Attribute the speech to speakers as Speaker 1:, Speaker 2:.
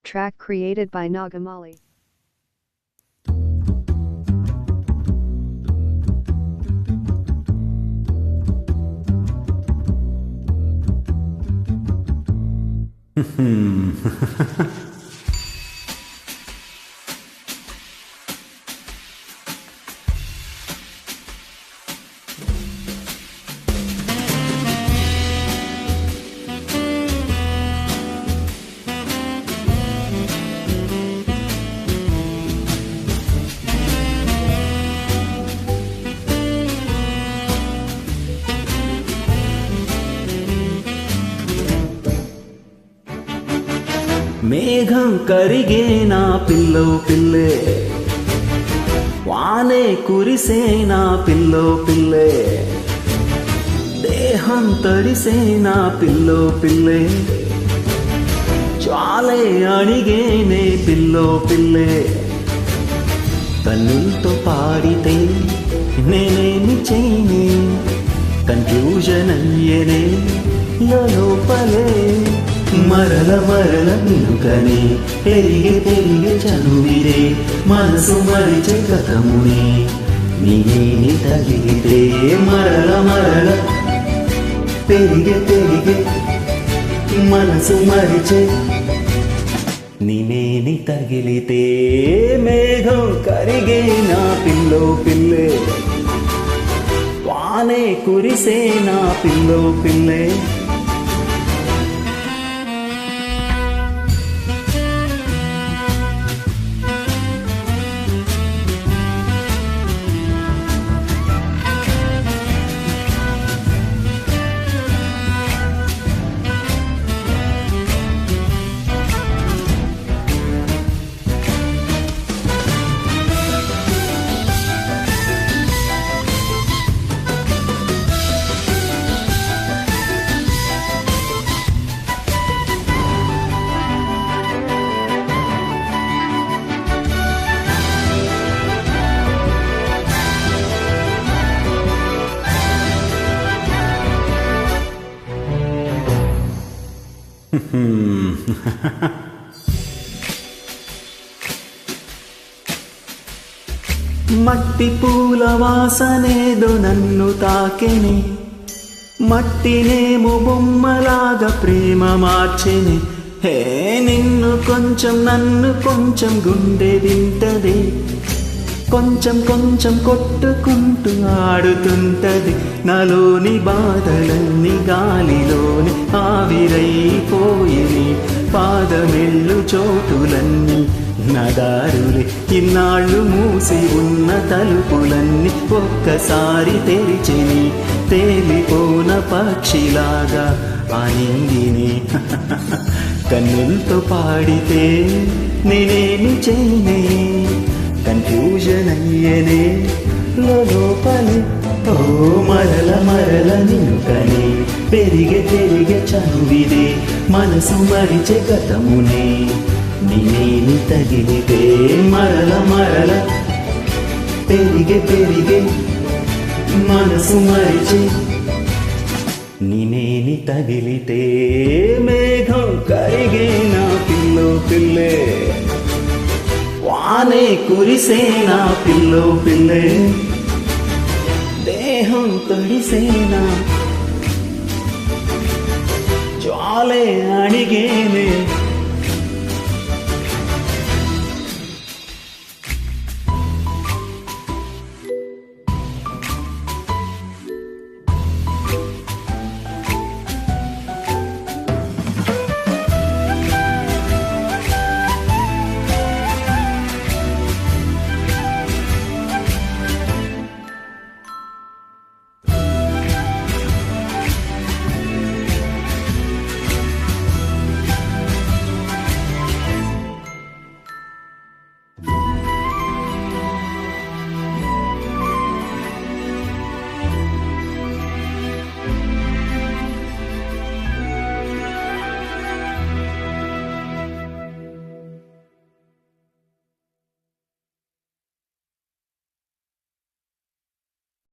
Speaker 1: Track created by Nagamali.
Speaker 2: మేఘం కరిగే నా పిల్లో పిల్లే, వానే కురిసే నా పిల్లో పిల్లే, దేహం తడిసే నా పిల్లో పిల్లే, జ్వాలే అణిగేనే పిల్లో పిల్లే, కన్నులతో పాడితే నేనేమి చేయనే, కన్ఫ్యూజన్ అయ్యేనే లోపలే, మరల మరల నిలుకనే పెరిగి పెరిగి చనువిరే, మనసు మరిచే గతమునే నీని తగిలితే, మరల మరల పెరిగి పెరిగి మనసు మరిచే నీని తగిలితే, మేఘం కరిగే నా పిల్లో పిల్లే, వానే కురిసే నా పిల్లో పిల్లే. మట్టి పూల వాసనేదో నన్ను తాకెనే, మట్టినేమో బొమ్మలాగా ప్రేమ మార్చెనే, హే నిన్ను కొంచెం నన్ను కొంచెం గుండె వింటది, కొంచెం కొంచెం కొట్టుకుంటూ ఆడుతుంటది, నాలోని బాధలన్నీ గాలిలోని ఆవిరైపోయిని, పాదమెళ్ళు చోటులన్నీ నదారులే, ఇన్నాళ్ళు మూసి ఉన్న తలుపులన్నీ ఒక్కసారి తెరిచిని, తేలిపోన పక్షిలాగా ఆనిందిని, కన్నులతో పాడితే నేనేమి చేయనే, కన్ఫ్యూజన్ అయ్యేనే లోపలి, ఓ మరల మరల నిలుకనే పెరిగే పెరిగే చనువిదే, మనసు మరిచే గతమునే నీని తగిలితే, మరల మరల పెరిగే పెరిగే మనసు మరిచే నీని తగిలితే, మేఘం కరిగే నా పిల్లో పిల్లే, వానే కురిసే నా పిల్లో పిల్లే, దేహం తడిసేనా జ్వాలే అణిగేనే